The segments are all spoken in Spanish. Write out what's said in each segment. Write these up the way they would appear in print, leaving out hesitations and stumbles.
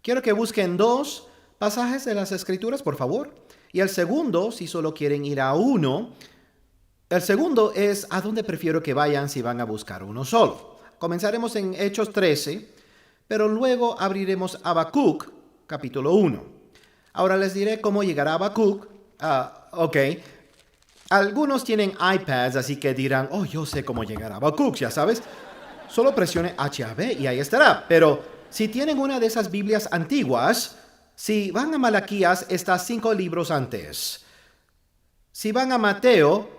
Quiero que busquen 2 pasajes de las Escrituras, por favor. Y el segundo, si solo quieren ir a uno, el segundo es a dónde prefiero que vayan si van a buscar uno solo. Comenzaremos en Hechos 13, pero luego abriremos Habacuc, capítulo 1. Ahora les diré cómo llegar a Habacuc. Ok. Algunos tienen iPads, así que dirán, yo sé cómo llegar a Habacuc, ya sabes. Solo presione HAB y ahí estará. Pero si tienen una de esas Biblias antiguas, si van a Malaquías, está 5 libros antes. Si van a Mateo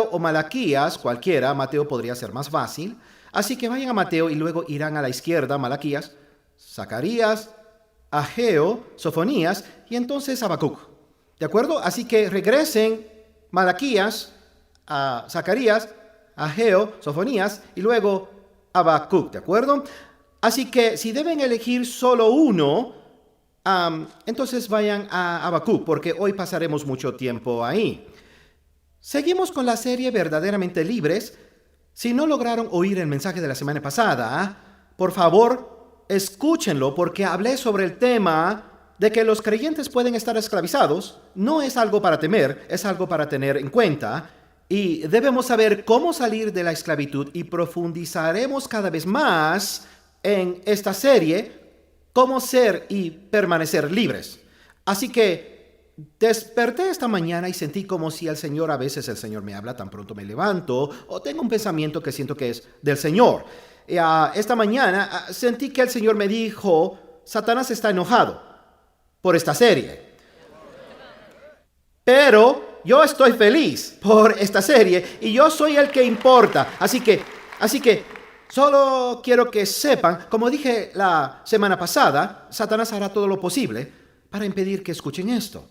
o Malaquías, cualquiera, Mateo podría ser más fácil. Así que vayan a Mateo y luego irán a la izquierda, Malaquías, Zacarías, Ageo, Sofonías y entonces Habacuc. ¿De acuerdo? Así que regresen Malaquías, a Zacarías, Ageo, Sofonías y luego Habacuc. ¿De acuerdo? Así que si deben elegir solo uno, entonces vayan a Habacuc, porque hoy pasaremos mucho tiempo ahí. Seguimos con la serie Verdaderamente Libres. Si no lograron oír el mensaje de la semana pasada, por favor, escúchenlo, porque hablé sobre el tema de que los creyentes pueden estar esclavizados. No es algo para temer, es algo para tener en cuenta. Y debemos saber cómo salir de la esclavitud y profundizaremos cada vez más en esta serie cómo ser y permanecer libres. Así que desperté esta mañana y sentí como si a veces el Señor me habla tan pronto me levanto o tengo un pensamiento que siento que es del Señor. Esta mañana sentí que el Señor me dijo, Satanás está enojado por esta serie. Pero yo estoy feliz por esta serie y yo soy el que importa. Así que solo quiero que sepan, como dije la semana pasada, Satanás hará todo lo posible para impedir que escuchen esto,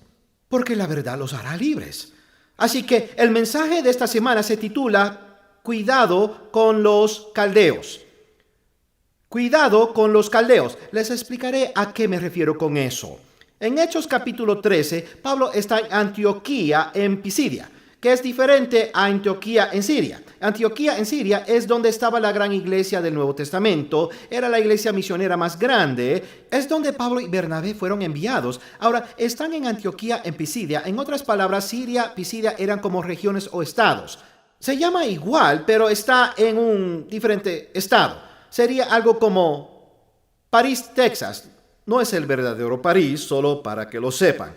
porque la verdad los hará libres. Así que el mensaje de esta semana se titula Cuidado con los caldeos. Cuidado con los caldeos. Les explicaré a qué me refiero con eso. En Hechos capítulo 13, Pablo está en Antioquía, en Pisidia, que es diferente a Antioquía en Siria. Antioquía en Siria es donde estaba la gran iglesia del Nuevo Testamento, era la iglesia misionera más grande, es donde Pablo y Bernabé fueron enviados. Ahora, están en Antioquía en Pisidia. En otras palabras, Siria, Pisidia eran como regiones o estados. Se llama igual, pero está en un diferente estado. Sería algo como París, Texas. No es el verdadero París, solo para que lo sepan.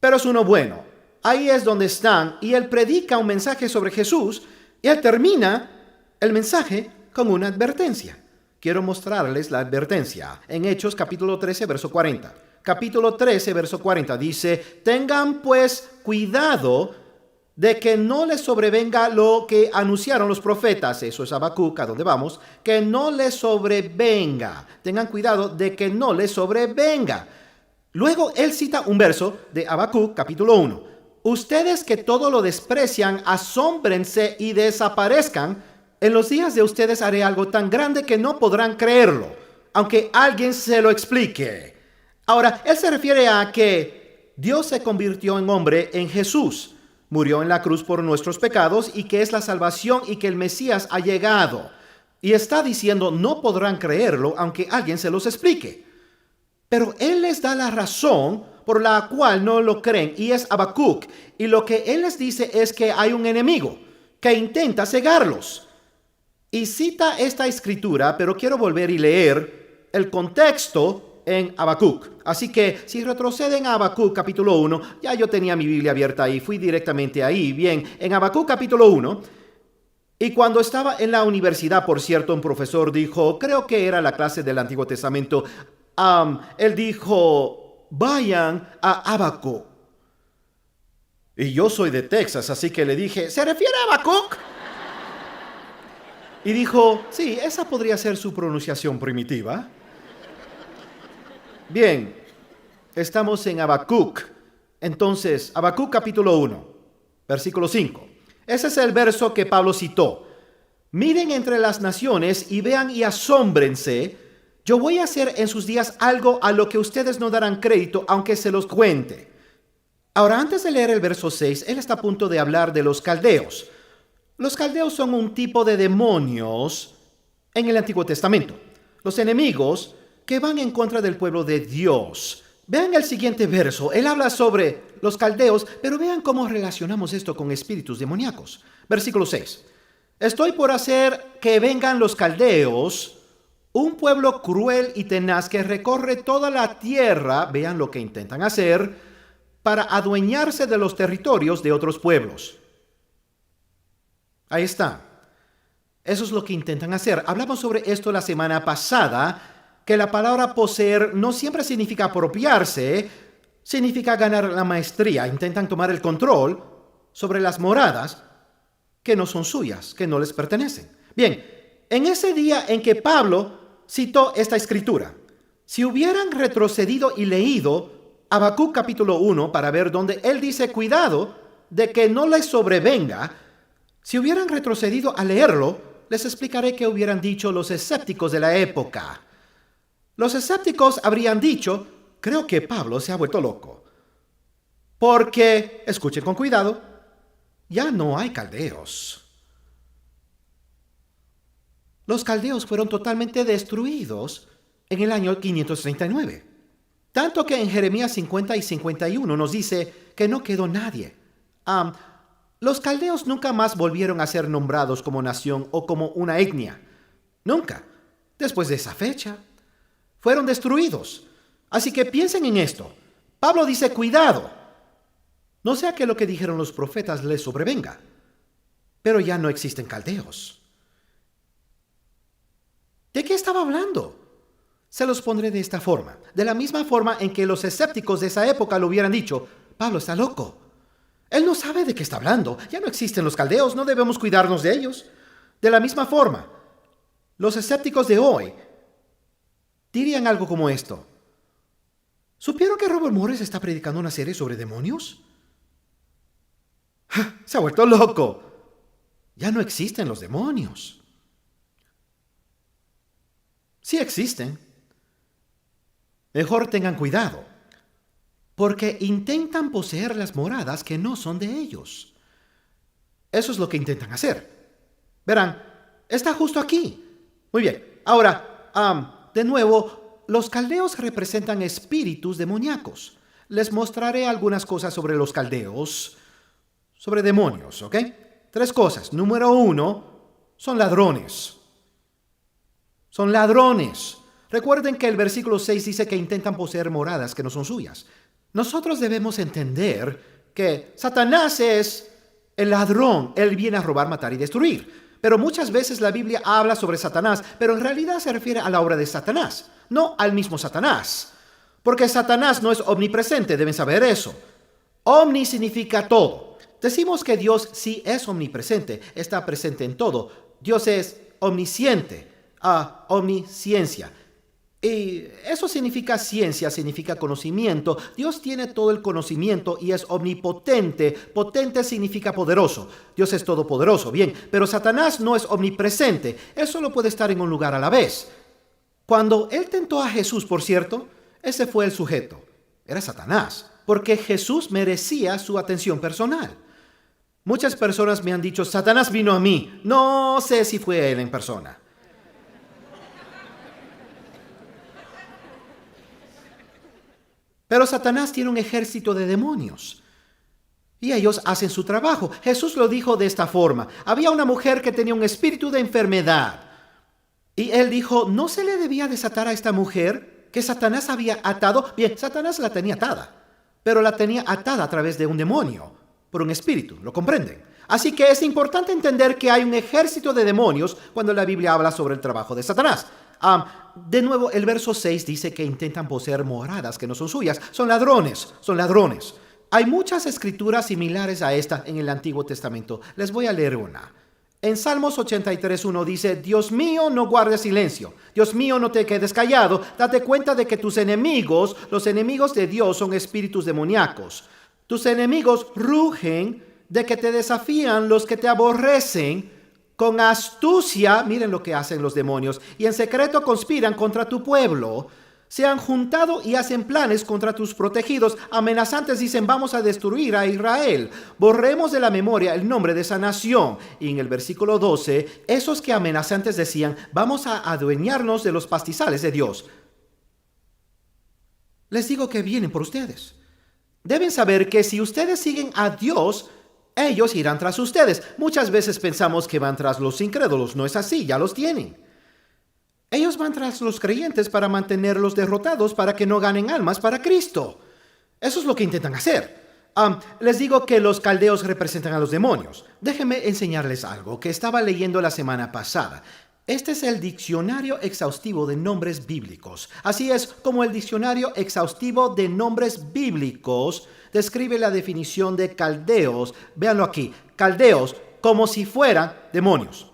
Pero es uno bueno. Ahí es donde están y él predica un mensaje sobre Jesús y él termina el mensaje con una advertencia. Quiero mostrarles la advertencia. En Hechos capítulo 13, verso 40. Capítulo 13, verso 40 dice, tengan pues cuidado de que no les sobrevenga lo que anunciaron los profetas. Eso es Habacuc, a donde vamos. Que no les sobrevenga. Tengan cuidado de que no les sobrevenga. Luego él cita un verso de Habacuc, capítulo 1. Ustedes que todo lo desprecian, asómbrense y desaparezcan. En los días de ustedes haré algo tan grande que no podrán creerlo, aunque alguien se lo explique. Ahora, él se refiere a que Dios se convirtió en hombre en Jesús. Murió en la cruz por nuestros pecados y que es la salvación y que el Mesías ha llegado. Y está diciendo, no podrán creerlo aunque alguien se los explique. Pero él les da la razón por la cual no lo creen y es Habacuc. Y lo que él les dice es que hay un enemigo que intenta cegarlos. Y cita esta escritura, pero quiero volver y leer el contexto en Habacuc. Así que si retroceden a Habacuc capítulo 1, ya yo tenía mi Biblia abierta ahí, fui directamente ahí. Bien, en Habacuc capítulo 1, y cuando estaba en la universidad, por cierto, un profesor dijo, creo que era la clase del Antiguo Testamento, él dijo, vayan a Habacuc. Y yo soy de Texas, así que le dije, ¿se refiere a Habacuc? Y dijo, sí, esa podría ser su pronunciación primitiva. Bien, estamos en Habacuc. Entonces, Habacuc capítulo 1, versículo 5. Ese es el verso que Pablo citó. Miren entre las naciones y vean y asómbrense. Yo voy a hacer en sus días algo a lo que ustedes no darán crédito, aunque se los cuente. Ahora, antes de leer el verso 6, él está a punto de hablar de los caldeos. Los caldeos son un tipo de demonios en el Antiguo Testamento. Los enemigos que van en contra del pueblo de Dios. Vean el siguiente verso. Él habla sobre los caldeos, pero vean cómo relacionamos esto con espíritus demoníacos. Versículo 6. Estoy por hacer que vengan los caldeos, un pueblo cruel y tenaz que recorre toda la tierra, vean lo que intentan hacer, para adueñarse de los territorios de otros pueblos. Ahí está. Eso es lo que intentan hacer. Hablamos sobre esto la semana pasada, que la palabra poseer no siempre significa apropiarse, significa ganar la maestría. Intentan tomar el control sobre las moradas que no son suyas, que no les pertenecen. Bien, en ese día en que Pablo citó esta escritura, si hubieran retrocedido y leído Habacuc capítulo 1 para ver donde él dice, cuidado de que no les sobrevenga, si hubieran retrocedido a leerlo, les explicaré qué hubieran dicho los escépticos de la época. Los escépticos habrían dicho, creo que Pablo se ha vuelto loco. Porque, escuchen con cuidado, ya no hay caldeos. Los caldeos fueron totalmente destruidos en el año 539. Tanto que en Jeremías 50 y 51 nos dice que no quedó nadie. Los caldeos nunca más volvieron a ser nombrados como nación o como una etnia. Nunca. Después de esa fecha, fueron destruidos. Así que piensen en esto. Pablo dice, cuidado. No sea que lo que dijeron los profetas les sobrevenga. Pero ya no existen caldeos. ¿De qué estaba hablando? Se los pondré de esta forma. De la misma forma en que los escépticos de esa época lo hubieran dicho, Pablo está loco. Él no sabe de qué está hablando. Ya no existen los caldeos, no debemos cuidarnos de ellos. De la misma forma, los escépticos de hoy dirían algo como esto. ¿Supieron que Robert Morris está predicando una serie sobre demonios? ¡Ja! Se ha vuelto loco. Ya no existen los demonios. Sí existen. Mejor tengan cuidado, porque intentan poseer las moradas que no son de ellos. Eso es lo que intentan hacer. Verán, está justo aquí. Muy bien. Ahora, de nuevo, los caldeos representan espíritus demoníacos. Les mostraré algunas cosas sobre los caldeos, sobre demonios, ¿ok? 3 cosas. Número 1, son ladrones. Son ladrones. Recuerden que el versículo 6 dice que intentan poseer moradas que no son suyas. Nosotros debemos entender que Satanás es el ladrón. Él viene a robar, matar y destruir. Pero muchas veces la Biblia habla sobre Satanás, pero en realidad se refiere a la obra de Satanás, no al mismo Satanás. Porque Satanás no es omnipresente, deben saber eso. Omni significa todo. Decimos que Dios sí es omnipresente, está presente en todo. Dios es omnisciente, omnisciencia. Y eso significa ciencia, significa conocimiento. Dios tiene todo el conocimiento y es omnipotente. Potente significa poderoso. Dios es todopoderoso, bien. Pero Satanás no es omnipresente. Él solo puede estar en un lugar a la vez. Cuando él tentó a Jesús, por cierto, ese fue el sujeto. Era Satanás, porque Jesús merecía su atención personal. Muchas personas me han dicho, Satanás vino a mí. No sé si fue él en persona. Pero Satanás tiene un ejército de demonios y ellos hacen su trabajo. Jesús lo dijo de esta forma. Había una mujer que tenía un espíritu de enfermedad y él dijo, ¿no se le debía desatar a esta mujer que Satanás había atado? Bien, Satanás la tenía atada, pero la tenía atada a través de un demonio, por un espíritu, ¿lo comprenden? Así que es importante entender que hay un ejército de demonios cuando la Biblia habla sobre el trabajo de Satanás. De nuevo, el verso 6 dice que intentan poseer moradas que no son suyas. Son ladrones, son ladrones. Hay muchas escrituras similares a esta en el Antiguo Testamento. Les voy a leer una. En Salmos 83:1 dice, Dios mío, no guardes silencio. Dios mío, no te quedes callado. Date cuenta de que tus enemigos, los enemigos de Dios, son espíritus demoníacos. Tus enemigos rugen de que te desafían los que te aborrecen. Con astucia, miren lo que hacen los demonios, y en secreto conspiran contra tu pueblo. Se han juntado y hacen planes contra tus protegidos. Amenazantes dicen, vamos a destruir a Israel. Borremos de la memoria el nombre de esa nación. Y en el versículo 12, esos que amenazantes decían, vamos a adueñarnos de los pastizales de Dios. les digo que vienen por ustedes. Deben saber que si ustedes siguen a Dios, ellos irán tras ustedes. Muchas veces pensamos que van tras los incrédulos. No es así, ya los tienen. Ellos van tras los creyentes para mantenerlos derrotados, para que no ganen almas para Cristo. Eso es lo que intentan hacer. Les digo que los caldeos representan a los demonios. Déjenme enseñarles algo que estaba leyendo la semana pasada. Este es el diccionario exhaustivo de nombres bíblicos. Así es como el diccionario exhaustivo de nombres bíblicos describe la definición de caldeos. Véanlo aquí, caldeos como si fueran demonios.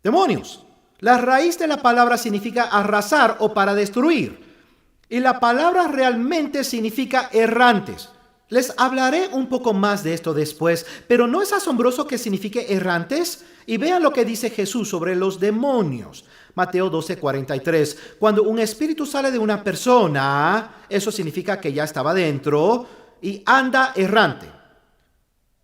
Demonios. La raíz de la palabra significa arrasar o para destruir. Y la palabra realmente significa errantes. Les hablaré un poco más de esto después, pero ¿no es asombroso que signifique errantes? Y vean lo que dice Jesús sobre los demonios. Mateo 12:43. Cuando un espíritu sale de una persona, eso significa que ya estaba dentro y anda errante.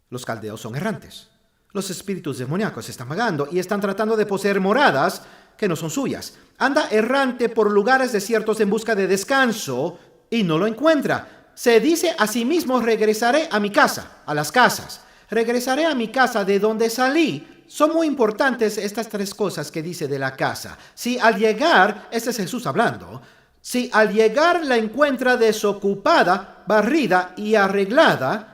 Los caldeos son errantes. Los espíritus demoníacos están vagando y están tratando de poseer moradas que no son suyas. Anda errante por lugares desiertos en busca de descanso y no lo encuentra. Se dice a sí mismo: regresaré a mi casa, a las casas. Regresaré a mi casa de donde salí. Son muy importantes estas tres cosas que dice de la casa. Si al llegar, este es Jesús hablando, si al llegar la encuentra desocupada, barrida y arreglada,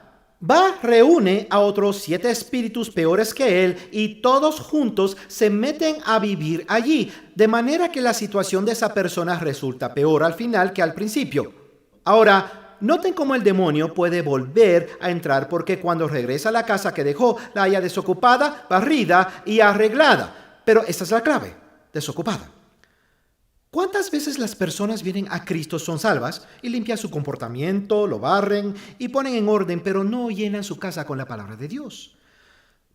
reúne a otros 7 espíritus peores que él y todos juntos se meten a vivir allí, de manera que la situación de esa persona resulta peor al final que al principio. Ahora, noten cómo el demonio puede volver a entrar, porque cuando regresa a la casa que dejó, la halla desocupada, barrida y arreglada. Pero esta es la clave: desocupada. ¿Cuántas veces las personas vienen a Cristo, son salvas y limpian su comportamiento, lo barren y ponen en orden, pero no llenan su casa con la palabra de Dios?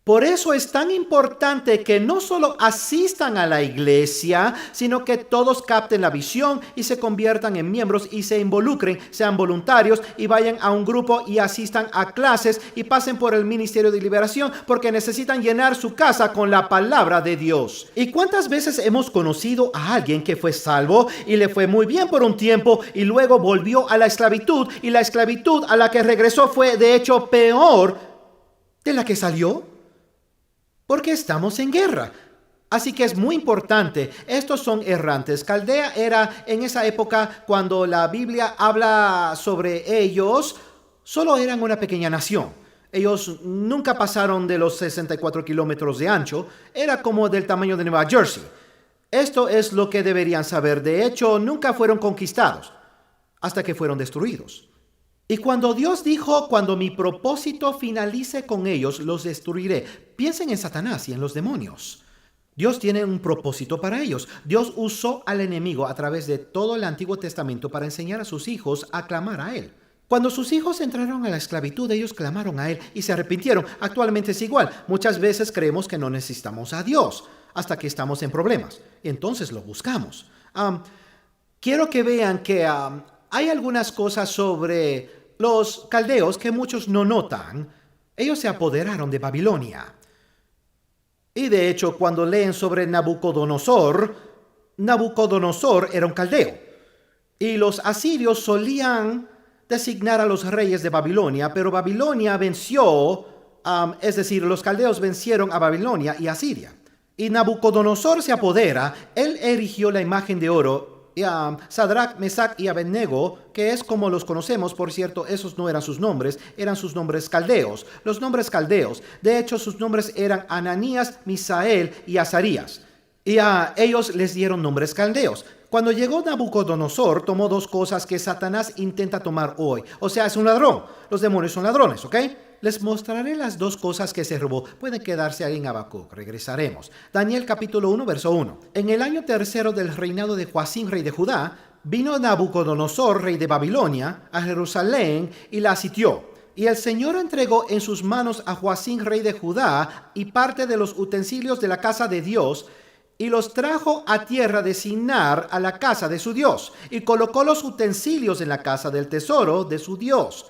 Por eso es tan importante que no solo asistan a la iglesia, sino que todos capten la visión y se conviertan en miembros y se involucren, sean voluntarios y vayan a un grupo y asistan a clases y pasen por el ministerio de liberación, porque necesitan llenar su casa con la palabra de Dios. ¿Y cuántas veces hemos conocido a alguien que fue salvo y le fue muy bien por un tiempo y luego volvió a la esclavitud, y la esclavitud a la que regresó fue de hecho peor de la que salió? Porque estamos en guerra. Así que es muy importante. Estos son errantes. Caldea era en esa época, cuando la Biblia habla sobre ellos, solo eran una pequeña nación. Ellos nunca pasaron de los 64 kilómetros de ancho. Era como del tamaño de Nueva Jersey. Esto es lo que deberían saber. De hecho, nunca fueron conquistados hasta que fueron destruidos. Y cuando Dios dijo: cuando mi propósito finalice con ellos, los destruiré, piensen en Satanás y en los demonios. Dios tiene un propósito para ellos. Dios usó al enemigo a través de todo el Antiguo Testamento para enseñar a sus hijos a clamar a Él. Cuando sus hijos entraron a la esclavitud, ellos clamaron a Él y se arrepintieron. Actualmente es igual. Muchas veces creemos que no necesitamos a Dios hasta que estamos en problemas. Y entonces lo buscamos. Quiero que vean que hay algunas cosas sobre los caldeos que muchos no notan. Ellos se apoderaron de Babilonia. Y de hecho, cuando leen sobre Nabucodonosor, Nabucodonosor era un caldeo. Y los asirios solían designar a los reyes de Babilonia, pero Babilonia venció, es decir, los caldeos vencieron a Babilonia y Asiria. Y Nabucodonosor se apodera. Él erigió la imagen de oro, Sadrach, Mesach y Abednego, que es como los conocemos. Por cierto, esos no eran sus nombres, eran sus nombres caldeos. Los nombres caldeos, de hecho, sus nombres eran Ananías, Misael y Azarías. Y a ellos les dieron nombres caldeos. Cuando llegó Nabucodonosor, tomó 2 cosas que Satanás intenta tomar hoy. O sea, es un ladrón. Los demonios son ladrones, ¿ok? Les mostraré las 2 cosas que se robó. Pueden quedarse ahí en Habacuc. Regresaremos. Daniel capítulo 1, verso 1. En el año 3 del reinado de Joacim, rey de Judá, vino Nabucodonosor, rey de Babilonia, a Jerusalén y la sitió. Y el Señor entregó en sus manos a Joacim, rey de Judá, y parte de los utensilios de la casa de Dios, y los trajo a tierra de Sinar, a la casa de su Dios, y colocó los utensilios en la casa del tesoro de su Dios.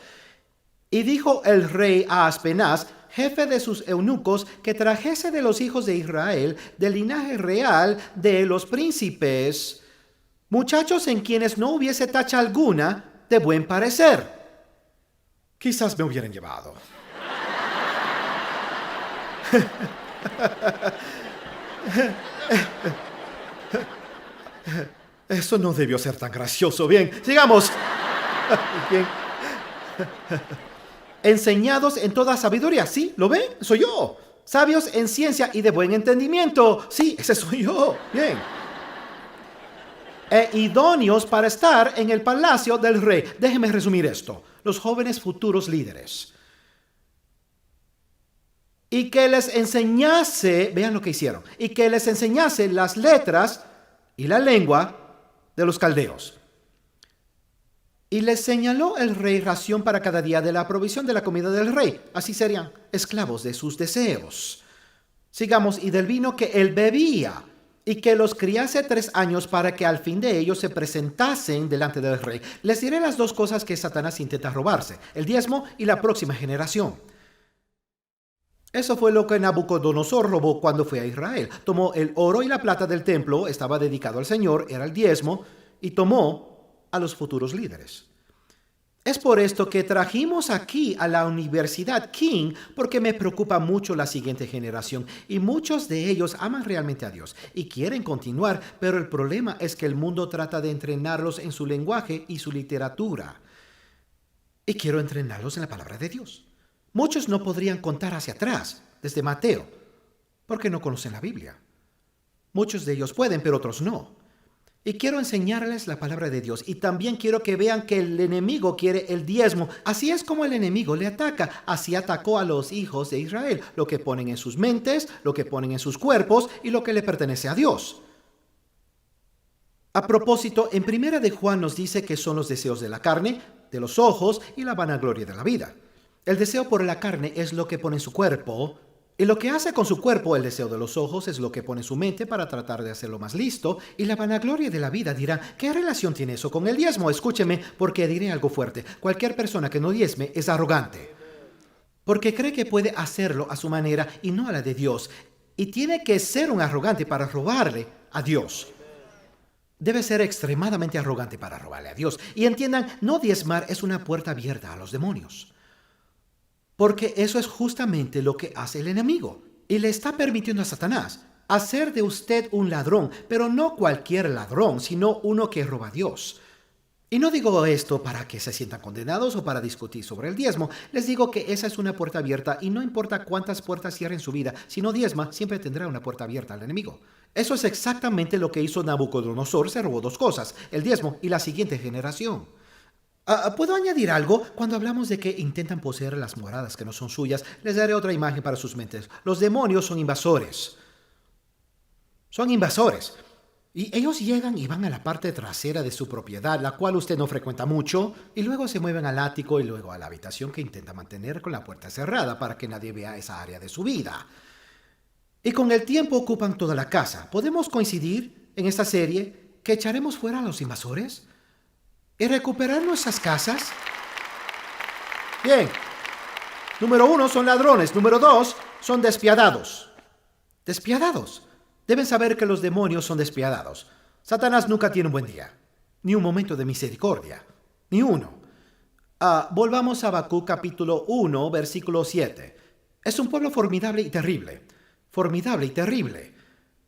Y dijo el rey a Aspenaz, jefe de sus eunucos, que trajese de los hijos de Israel, del linaje real de los príncipes, muchachos en quienes no hubiese tacha alguna de buen parecer. Quizás me hubieran llevado. Eso no debió ser tan gracioso. Bien, sigamos. Bien. Enseñados en toda sabiduría. ¿Sí? ¿Lo ven? Soy yo. Sabios en ciencia y de buen entendimiento. Sí, ese soy yo. Bien. Idóneos para estar en el palacio del rey. Déjenme resumir esto. Los jóvenes futuros líderes. Y que les enseñase, vean lo que hicieron, y que les enseñase las letras y la lengua de los caldeos. Y les señaló el rey ración para cada día de la provisión de la comida del rey. Así serían esclavos de sus deseos. Sigamos, y del vino que él bebía, y que los criase 3 años para que al fin de ellos se presentasen delante del rey. Les diré las 2 cosas que Satanás intenta robarse, el diezmo y la próxima generación. Eso fue lo que Nabucodonosor robó cuando fue a Israel. Tomó el oro y la plata del templo, estaba dedicado al Señor, era el diezmo, y tomó a los futuros líderes. Es por esto que trajimos aquí a la Universidad King, porque me preocupa mucho la siguiente generación, y muchos de ellos aman realmente a Dios y quieren continuar, pero el problema es que el mundo trata de entrenarlos en su lenguaje y su literatura. Y quiero entrenarlos en la palabra de Dios. Muchos no podrían contar hacia atrás, desde Mateo, porque no conocen la Biblia. Muchos de ellos pueden, pero otros no. Y quiero enseñarles la palabra de Dios. Y también quiero que vean que el enemigo quiere el diezmo. Así es como el enemigo le ataca. Así atacó a los hijos de Israel. Lo que ponen en sus mentes, lo que ponen en sus cuerpos y lo que le pertenece a Dios. A propósito, en 1 de Juan nos dice que son los deseos de la carne, de los ojos y la vanagloria de la vida. El deseo por la carne es lo que pone en su cuerpo, y lo que hace con su cuerpo, el deseo de los ojos, es lo que pone en su mente para tratar de hacerlo más listo, y la vanagloria de la vida dirá, ¿qué relación tiene eso con el diezmo? Escúcheme, porque diré algo fuerte. Cualquier persona que no diezme es arrogante, porque cree que puede hacerlo a su manera y no a la de Dios, y tiene que ser un arrogante para robarle a Dios. Debe ser extremadamente arrogante para robarle a Dios. Y entiendan, no diezmar es una puerta abierta a los demonios. Porque eso es justamente lo que hace el enemigo. Y le está permitiendo a Satanás hacer de usted un ladrón, pero no cualquier ladrón, sino uno que roba a Dios. Y no digo esto para que se sientan condenados o para discutir sobre el diezmo. Les digo que esa es una puerta abierta y no importa cuántas puertas cierren su vida, si no diezma, siempre tendrá una puerta abierta al enemigo. Eso es exactamente lo que hizo Nabucodonosor. Se robó 2 cosas, el diezmo y la siguiente generación. ¿Puedo añadir algo? Cuando hablamos de que intentan poseer las moradas que no son suyas, les daré otra imagen para sus mentes. Los demonios son invasores. Son invasores. Y ellos llegan y van a la parte trasera de su propiedad, la cual usted no frecuenta mucho, y luego se mueven al ático y luego a la habitación que intenta mantener con la puerta cerrada para que nadie vea esa área de su vida. Y con el tiempo ocupan toda la casa. ¿Podemos coincidir en esta serie que echaremos fuera a los invasores y recuperar nuestras casas? Bien. Número 1 son ladrones. Número 2 son despiadados. Despiadados. Deben saber que los demonios son despiadados. Satanás nunca tiene un buen día, ni un momento de misericordia, ni uno. Volvamos a Habacuc capítulo 1, versículo 7. Es un pueblo formidable y terrible,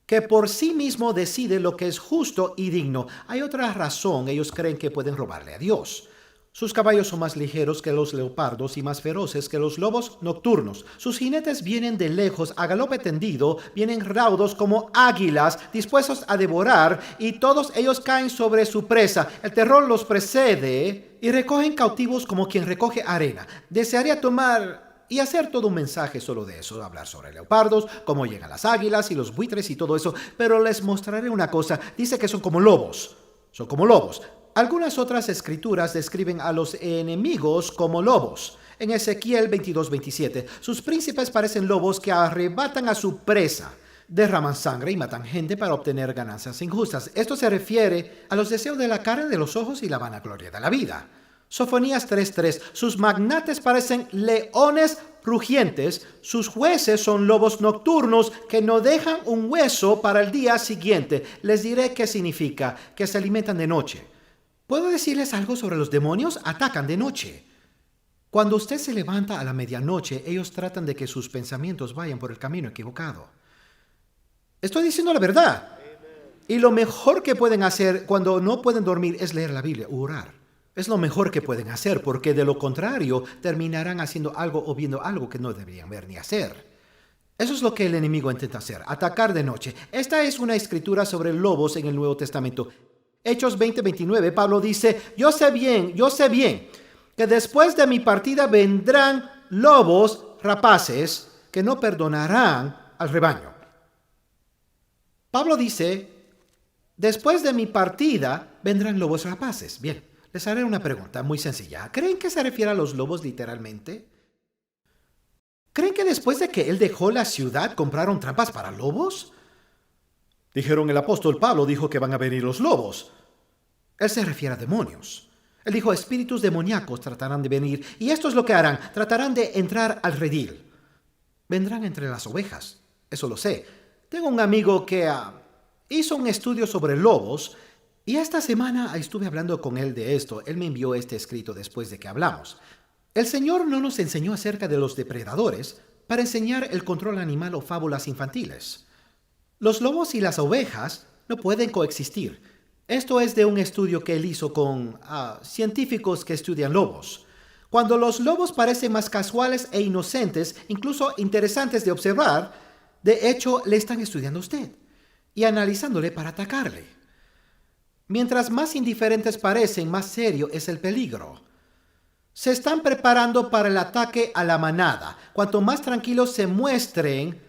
que por sí mismo decide lo que es justo y digno. Hay otra razón, ellos creen que pueden robarle a Dios. Sus caballos son más ligeros que los leopardos y más feroces que los lobos nocturnos. Sus jinetes vienen de lejos a galope tendido, vienen raudos como águilas, dispuestos a devorar, y todos ellos caen sobre su presa. El terror los precede y recogen cautivos como quien recoge arena. Desearía tomar y hacer todo un mensaje solo de eso, hablar sobre leopardos, cómo llegan las águilas y los buitres y todo eso, pero les mostraré una cosa. Dice que son como lobos. Son como lobos. Algunas otras escrituras describen a los enemigos como lobos. En Ezequiel 22:27, sus príncipes parecen lobos que arrebatan a su presa, derraman sangre y matan gente para obtener ganancias injustas. Esto se refiere a los deseos de la carne, de los ojos y la vanagloria de la vida. Sofonías 3:3. Sus magnates parecen leones rugientes, sus jueces son lobos nocturnos que no dejan un hueso para el día siguiente. Les diré qué significa, que se alimentan de noche. ¿Puedo decirles algo sobre los demonios? Atacan de noche. Cuando usted se levanta a la medianoche, ellos tratan de que sus pensamientos vayan por el camino equivocado. Estoy diciendo la verdad. Y lo mejor que pueden hacer cuando no pueden dormir es leer la Biblia o orar. Es lo mejor que pueden hacer, porque de lo contrario terminarán haciendo algo o viendo algo que no deberían ver ni hacer. Eso es lo que el enemigo intenta hacer, atacar de noche. Esta es una escritura sobre lobos en el Nuevo Testamento. Hechos 20:29, Pablo dice, yo sé bien, que después de mi partida vendrán lobos rapaces que no perdonarán al rebaño. Pablo dice, después de mi partida vendrán lobos rapaces. Bien, les haré una pregunta muy sencilla. ¿Creen que se refiere a los lobos literalmente? ¿Creen que después de que él dejó la ciudad compraron trampas para lobos? Dijeron, el apóstol Pablo dijo que van a venir los lobos. Él se refiere a demonios. Él dijo, espíritus demoníacos tratarán de venir, y esto es lo que harán. Tratarán de entrar al redil. Vendrán entre las ovejas. Eso lo sé. Tengo un amigo que hizo un estudio sobre lobos, y esta semana estuve hablando con él de esto. Él me envió este escrito después de que hablamos. El Señor no nos enseñó acerca de los depredadores para enseñar el control animal o fábulas infantiles. Los lobos y las ovejas no pueden coexistir. Esto es de un estudio que él hizo con científicos que estudian lobos. Cuando los lobos parecen más casuales e inocentes, incluso interesantes de observar, de hecho le están estudiando a usted y analizándole para atacarle. Mientras más indiferentes parecen, más serio es el peligro. Se están preparando para el ataque a la manada. Cuanto más tranquilos se muestren,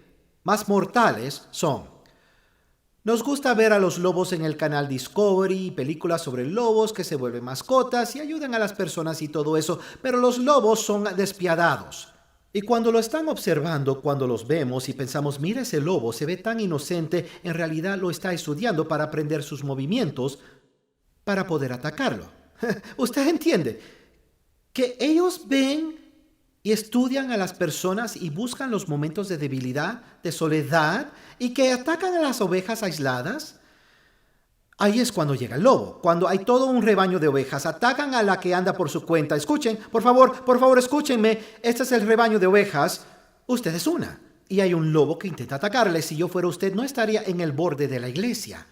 más mortales son. Nos gusta ver a los lobos en el canal Discovery, películas sobre lobos que se vuelven mascotas y ayudan a las personas y todo eso, pero los lobos son despiadados. Y cuando lo están observando, cuando los vemos y pensamos, mira ese lobo, se ve tan inocente, en realidad lo está estudiando para aprender sus movimientos para poder atacarlo. ¿Usted entiende? Que ellos ven y estudian a las personas y buscan los momentos de debilidad, de soledad, y que atacan a las ovejas aisladas. Ahí es cuando llega el lobo, cuando hay todo un rebaño de ovejas, atacan a la que anda por su cuenta. Escuchen, por favor, escúchenme, este es el rebaño de ovejas, usted es una, y hay un lobo que intenta atacarle. Si yo fuera usted, no estaría en el borde de la iglesia.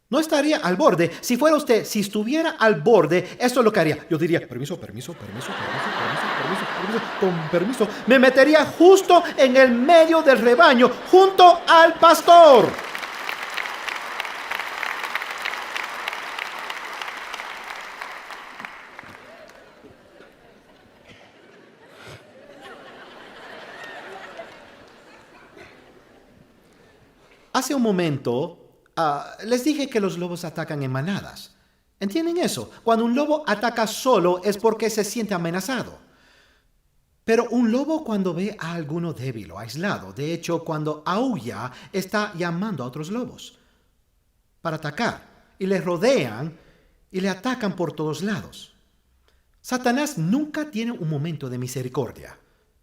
No estaría al borde. Si fuera usted, si estuviera al borde, esto es lo que haría. Yo diría, permiso, con permiso. Me metería justo en el medio del rebaño, junto al pastor. Hace un momento les dije que los lobos atacan en manadas. ¿Entienden eso? Cuando un lobo ataca solo es porque se siente amenazado. Pero un lobo cuando ve a alguno débil o aislado, de hecho cuando aúlla, está llamando a otros lobos para atacar. Y le rodean y le atacan por todos lados. Satanás nunca tiene un momento de misericordia.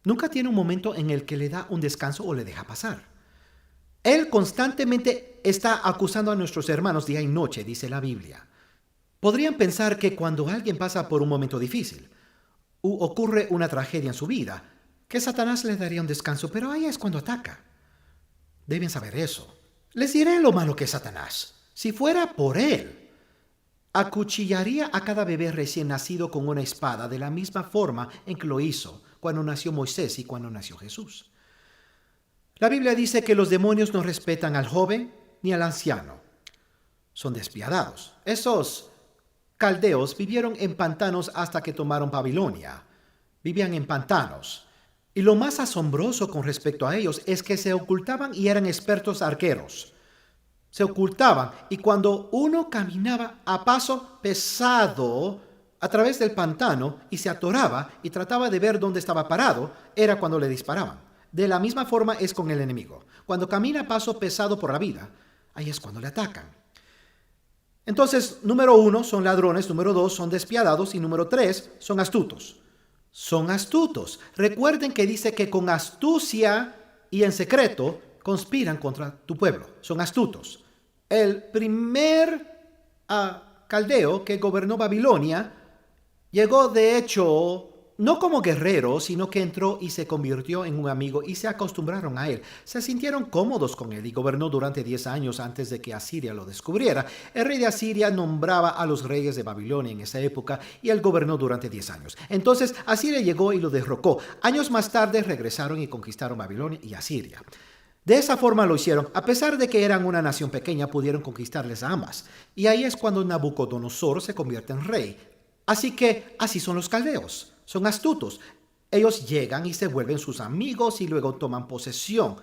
Nunca tiene un momento en el que le da un descanso o le deja pasar. Él constantemente está acusando a nuestros hermanos día y noche, dice la Biblia. Podrían pensar que cuando alguien pasa por un momento difícil u ocurre una tragedia en su vida, que Satanás le daría un descanso, pero ahí es cuando ataca. Deben saber eso. Les diré lo malo que es Satanás. Si fuera por él, acuchillaría a cada bebé recién nacido con una espada de la misma forma en que lo hizo cuando nació Moisés y cuando nació Jesús. La Biblia dice que los demonios no respetan al joven ni al anciano. Son despiadados. Esos caldeos vivieron en pantanos hasta que tomaron Babilonia. Vivían en pantanos. Y lo más asombroso con respecto a ellos es que se ocultaban y eran expertos arqueros. Se ocultaban y cuando uno caminaba a paso pesado a través del pantano y se atoraba y trataba de ver dónde estaba parado, era cuando le disparaban. De la misma forma es con el enemigo. Cuando camina a paso pesado por la vida, ahí es cuando le atacan. Entonces, número 1 son ladrones, número 2 son despiadados y número 3 son astutos. Son astutos. Recuerden que dice que con astucia y en secreto conspiran contra tu pueblo. Son astutos. El primer caldeo que gobernó Babilonia llegó de hecho no como guerrero, sino que entró y se convirtió en un amigo y se acostumbraron a él. Se sintieron cómodos con él y gobernó durante 10 años antes de que Asiria lo descubriera. El rey de Asiria nombraba a los reyes de Babilonia en esa época y él gobernó durante 10 años. Entonces Asiria llegó y lo derrocó. Años más tarde regresaron y conquistaron Babilonia y Asiria. De esa forma lo hicieron. A pesar de que eran una nación pequeña, pudieron conquistarles a ambas. Y ahí es cuando Nabucodonosor se convierte en rey. Así que así son los caldeos. Son astutos. Ellos llegan y se vuelven sus amigos y luego toman posesión.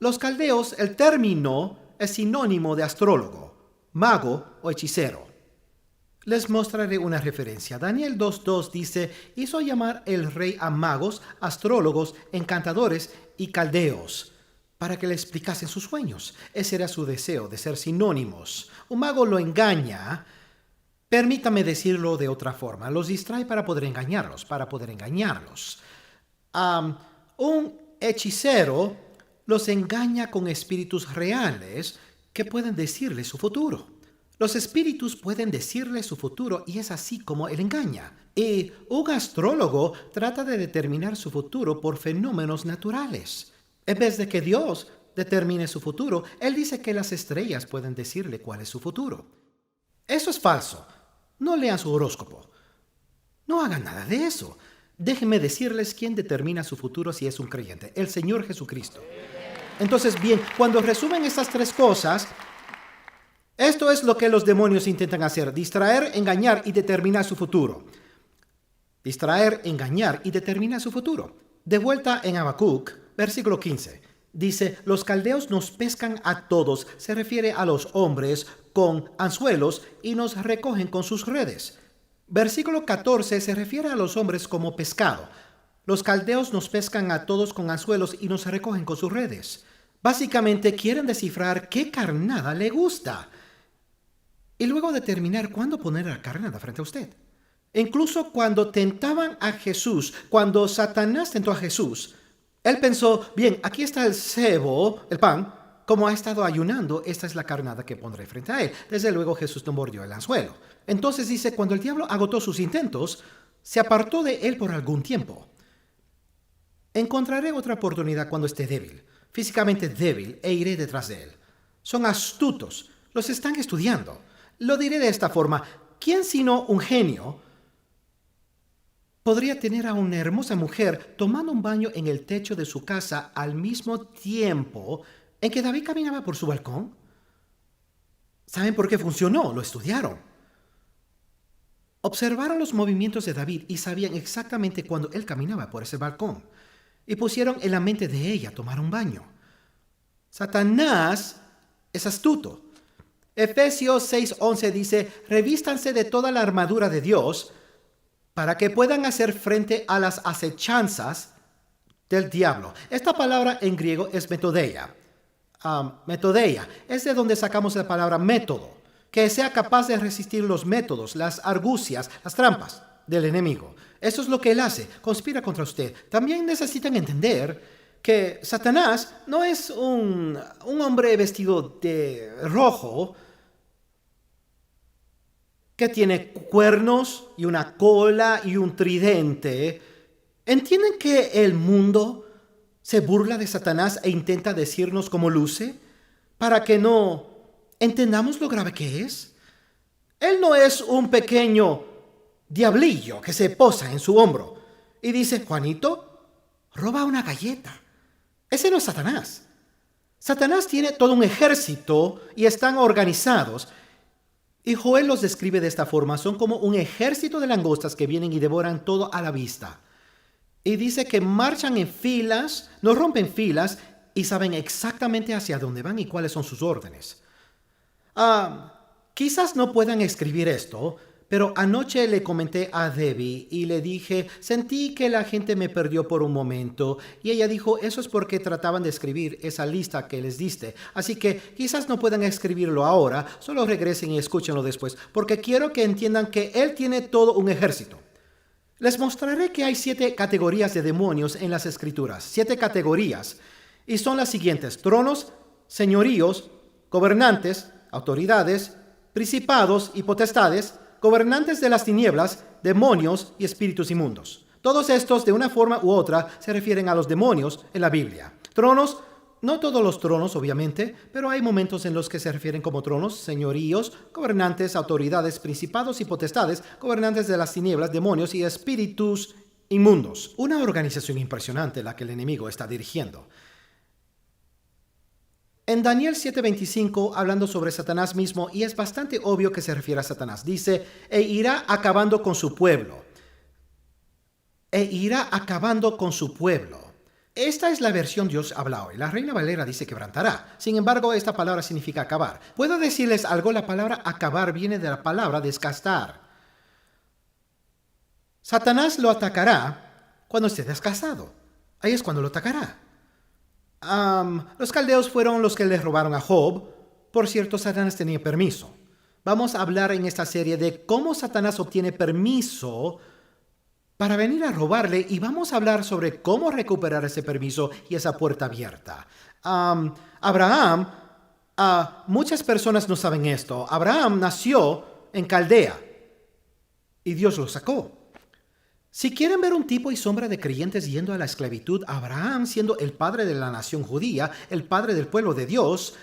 Los caldeos, el término es sinónimo de astrólogo, mago o hechicero. Les mostraré una referencia. Daniel 2:2 dice, hizo llamar el rey a magos, astrólogos, encantadores y caldeos para que le explicasen sus sueños. Ese era su deseo, de ser sinónimos. Un mago lo engaña. Permítame decirlo de otra forma. Los distrae para poder engañarlos, Un hechicero los engaña con espíritus reales que pueden decirle su futuro. Los espíritus pueden decirle su futuro y es así como él engaña. Y un astrólogo trata de determinar su futuro por fenómenos naturales. En vez de que Dios determine su futuro, él dice que las estrellas pueden decirle cuál es su futuro. Eso es falso. No lean su horóscopo. No hagan nada de eso. Déjenme decirles quién determina su futuro si es un creyente. El Señor Jesucristo. Entonces, bien, cuando resumen estas tres cosas, esto es lo que los demonios intentan hacer. Distraer, engañar y determinar su futuro. Distraer, engañar y determinar su futuro. De vuelta en Habacuc, versículo 15. Dice, los caldeos nos pescan a todos. Se refiere a los hombres con anzuelos y nos recogen con sus redes. Versículo 14 se refiere a los hombres como pescado. Los caldeos nos pescan a todos con anzuelos y nos recogen con sus redes. Básicamente quieren descifrar qué carnada le gusta y luego determinar cuándo poner la carnada frente a usted. Incluso cuando tentaban a Jesús, cuando Satanás tentó a Jesús, él pensó, bien, aquí está el cebo, el pan, como ha estado ayunando, esta es la carnada que pondré frente a él. Desde luego Jesús no mordió el anzuelo. Entonces dice, cuando el diablo agotó sus intentos, se apartó de él por algún tiempo. Encontraré otra oportunidad cuando esté débil, físicamente débil, e iré detrás de él. Son astutos, los están estudiando. Lo diré de esta forma, ¿quién sino un genio podría tener a una hermosa mujer tomando un baño en el techo de su casa al mismo tiempo en que David caminaba por su balcón? ¿Saben por qué funcionó? Lo estudiaron. Observaron los movimientos de David y sabían exactamente cuando él caminaba por ese balcón. Y pusieron en la mente de ella tomar un baño. Satanás es astuto. Efesios 6:11 dice, revístanse de toda la armadura de Dios para que puedan hacer frente a las acechanzas del diablo. Esta palabra en griego es metodeia. Metodeia es de donde sacamos la palabra método, que sea capaz de resistir los métodos, las argucias, las trampas del enemigo. Eso es lo que él hace, conspira contra usted. También necesitan entender que Satanás no es un hombre vestido de rojo que tiene cuernos y una cola y un tridente. ¿Entienden que el mundo se burla de Satanás e intenta decirnos cómo luce para que no entendamos lo grave que es? Él no es un pequeño diablillo que se posa en su hombro y dice, Juanito, roba una galleta. Ese no es Satanás. Satanás tiene todo un ejército y están organizados. Y Joel los describe de esta forma, son como un ejército de langostas que vienen y devoran todo a la vista. Y dice que marchan en filas, no rompen filas y saben exactamente hacia dónde van y cuáles son sus órdenes. Quizás no puedan escribir esto, Pero anoche le comenté a Debbie y le dije, sentí que la gente me perdió por un momento. Y ella dijo, eso es porque trataban de escribir esa lista que les diste. Así que quizás no puedan escribirlo ahora, solo regresen y escúchenlo después, porque quiero que entiendan que él tiene todo un ejército. Les mostraré que hay 7 categorías de demonios en las Escrituras, 7 categorías. Y son las siguientes: tronos, señoríos, gobernantes, autoridades, principados y potestades, gobernantes de las tinieblas, demonios y espíritus inmundos. Todos estos, de una forma u otra, se refieren a los demonios en la Biblia. Tronos, no todos los tronos, obviamente, pero hay momentos en los que se refieren como tronos, señoríos, gobernantes, autoridades, principados y potestades, gobernantes de las tinieblas, demonios y espíritus inmundos. Una organización impresionante la que el enemigo está dirigiendo. En Daniel 7:25, hablando sobre Satanás mismo, y es bastante obvio que se refiere a Satanás, dice, e irá acabando con su pueblo. E irá acabando con su pueblo. Esta es la versión Dios habla hoy. La Reina Valera dice quebrantará. Sin embargo, esta palabra significa acabar. ¿Puedo decirles algo? La palabra acabar viene de la palabra desgastar. Satanás lo atacará cuando esté desgastado. Ahí es cuando lo atacará. Los caldeos fueron los que le robaron a Job. Por cierto, Satanás tenía permiso. Vamos a hablar en esta serie de cómo Satanás obtiene permiso para venir a robarle, y vamos a hablar sobre cómo recuperar ese permiso y esa puerta abierta. Abraham, muchas personas no saben esto. Abraham nació en Caldea y Dios lo sacó. Si quieren ver un tipo y sombra de creyentes yendo a la esclavitud, Abraham, siendo el padre de la nación judía, el padre del pueblo de Dios,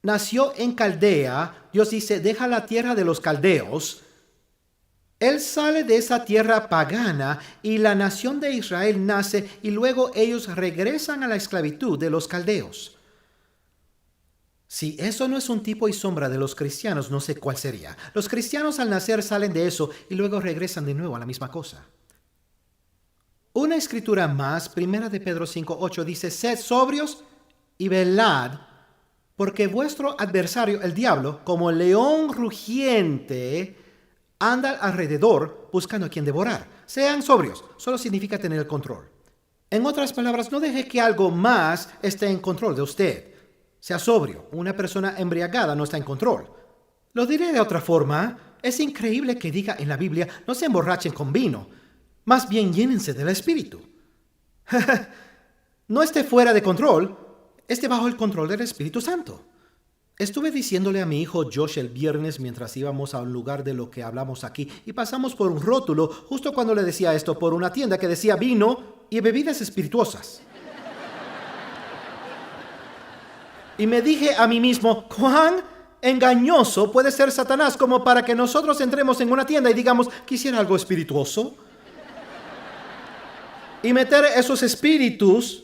nació en Caldea. Dios dice, deja la tierra de los caldeos. Él sale de esa tierra pagana y la nación de Israel nace, y luego ellos regresan a la esclavitud de los caldeos. Si eso no es un tipo y sombra de los cristianos, no sé cuál sería. Los cristianos al nacer salen de eso y luego regresan de nuevo a la misma cosa. Una escritura más, 1 de Pedro 5:8, dice, sed sobrios y velad, porque vuestro adversario, el diablo, como león rugiente, anda alrededor buscando a quien devorar. Sean sobrios, solo significa tener el control. En otras palabras, no deje que algo más esté en control de usted. Sea sobrio. Una persona embriagada no está en control. Lo diré de otra forma. Es increíble que diga en la Biblia, no se emborrachen con vino. Más bien llénense del Espíritu. No esté fuera de control, esté bajo el control del Espíritu Santo. Estuve diciéndole a mi hijo Josh el viernes mientras íbamos a un lugar de lo que hablamos aquí, y pasamos por un rótulo justo cuando le decía esto, por una tienda que decía vino y bebidas espirituosas. Y me dije a mí mismo, ¿cuán engañoso puede ser Satanás como para que nosotros entremos en una tienda y digamos, quisiera algo espirituoso? Y meter esos espíritus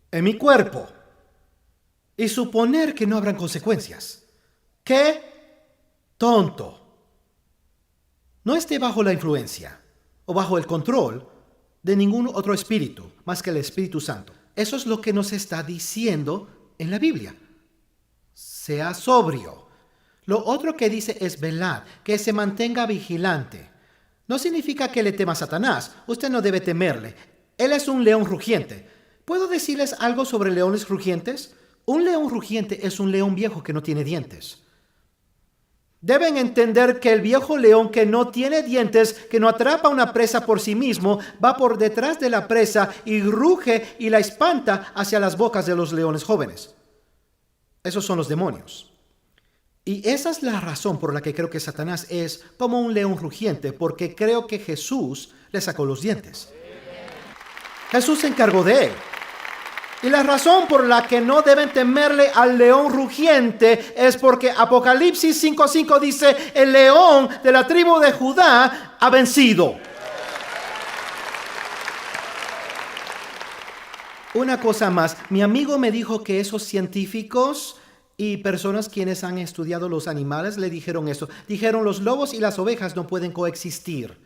en mi cuerpo y suponer que no habrán consecuencias. ¡Qué tonto! No esté bajo la influencia o bajo el control de ningún otro espíritu más que el Espíritu Santo. Eso es lo que nos está diciendo en la Biblia. Sea sobrio. Lo otro que dice es velad, que se mantenga vigilante. No significa que le tema a Satanás. Usted no debe temerle. Él es un león rugiente. ¿Puedo decirles algo sobre leones rugientes? Un león rugiente es un león viejo que no tiene dientes. Deben entender que el viejo león que no tiene dientes, que no atrapa una presa por sí mismo, va por detrás de la presa y ruge y la espanta hacia las bocas de los leones jóvenes. Esos son los demonios. Y esa es la razón por la que creo que Satanás es como un león rugiente, porque creo que Jesús le sacó los dientes. Jesús se encargó de él. Y la razón por la que no deben temerle al león rugiente es porque Apocalipsis 5:5 dice, el león de la tribu de Judá ha vencido. Una cosa más, mi amigo me dijo que esos científicos y personas quienes han estudiado los animales le dijeron esto. Dijeron, los lobos y las ovejas no pueden coexistir.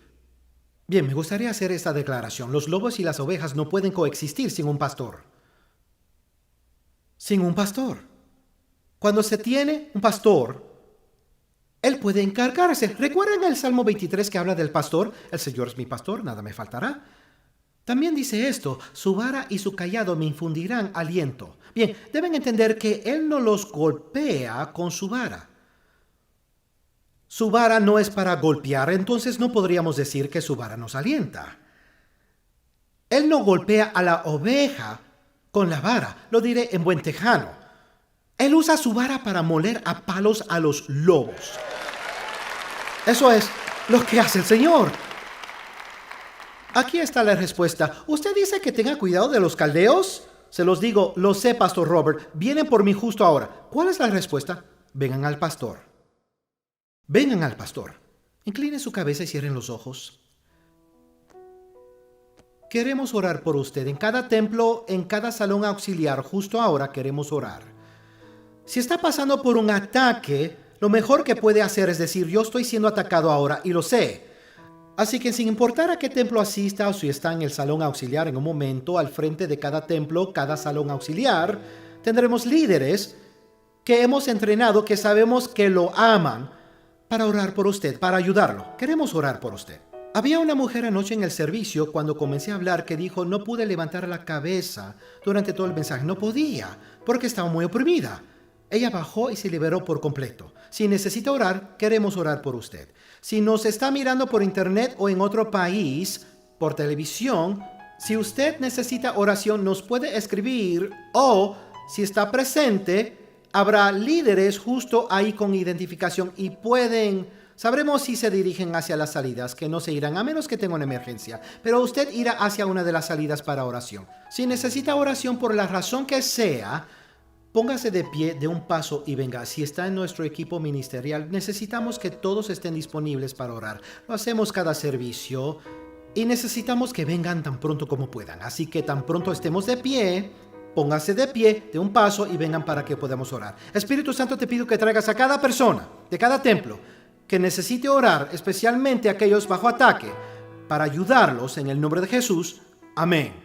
Bien, me gustaría hacer esta declaración. Los lobos y las ovejas no pueden coexistir sin un pastor. Sin un pastor. Cuando se tiene un pastor, Él puede encargarse. ¿Recuerdan el Salmo 23 que habla del pastor? El Señor es mi pastor, nada me faltará. También dice esto: su vara y su cayado me infundirán aliento. Bien, deben entender que Él no los golpea con su vara. Su vara no es para golpear, entonces no podríamos decir que su vara nos alienta. Él no golpea a la oveja con la vara, lo diré en buen tejano. Él usa su vara para moler a palos a los lobos. Eso es lo que hace el Señor. Aquí está la respuesta. ¿Usted dice que tenga cuidado de los caldeos? Se los digo, lo sé, Pastor Robert. Vienen por mí justo ahora. ¿Cuál es la respuesta? Vengan al pastor. Vengan al pastor. Incline su cabeza y cierren los ojos. Queremos orar por usted. En cada templo, en cada salón auxiliar, justo ahora queremos orar. Si está pasando por un ataque, lo mejor que puede hacer es decir: yo estoy siendo atacado ahora y lo sé. Así que sin importar a qué templo asista o si está en el salón auxiliar en un momento, al frente de cada templo, cada salón auxiliar, tendremos líderes que hemos entrenado, que sabemos que lo aman, para orar por usted, para ayudarlo. Queremos orar por usted. Había una mujer anoche en el servicio cuando comencé a hablar que dijo: no pude levantar la cabeza durante todo el mensaje. No podía, porque estaba muy oprimida. Ella bajó y se liberó por completo. Si necesita orar, queremos orar por usted. Si nos está mirando por internet o en otro país, por televisión, si usted necesita oración, nos puede escribir, o si está presente, habrá líderes justo ahí con identificación y sabremos si se dirigen hacia las salidas, que no se irán a menos que tenga una emergencia, pero usted irá hacia una de las salidas para oración. Si necesita oración por la razón que sea, póngase de pie de un paso y venga. Si está en nuestro equipo ministerial, necesitamos que todos estén disponibles para orar. Lo hacemos cada servicio y necesitamos que vengan tan pronto como puedan. Así que tan pronto estemos de pie, póngase de pie de un paso y vengan para que podamos orar. Espíritu Santo, te pido que traigas a cada persona de cada templo que necesite orar, especialmente aquellos bajo ataque, para ayudarlos en el nombre de Jesús. Amén.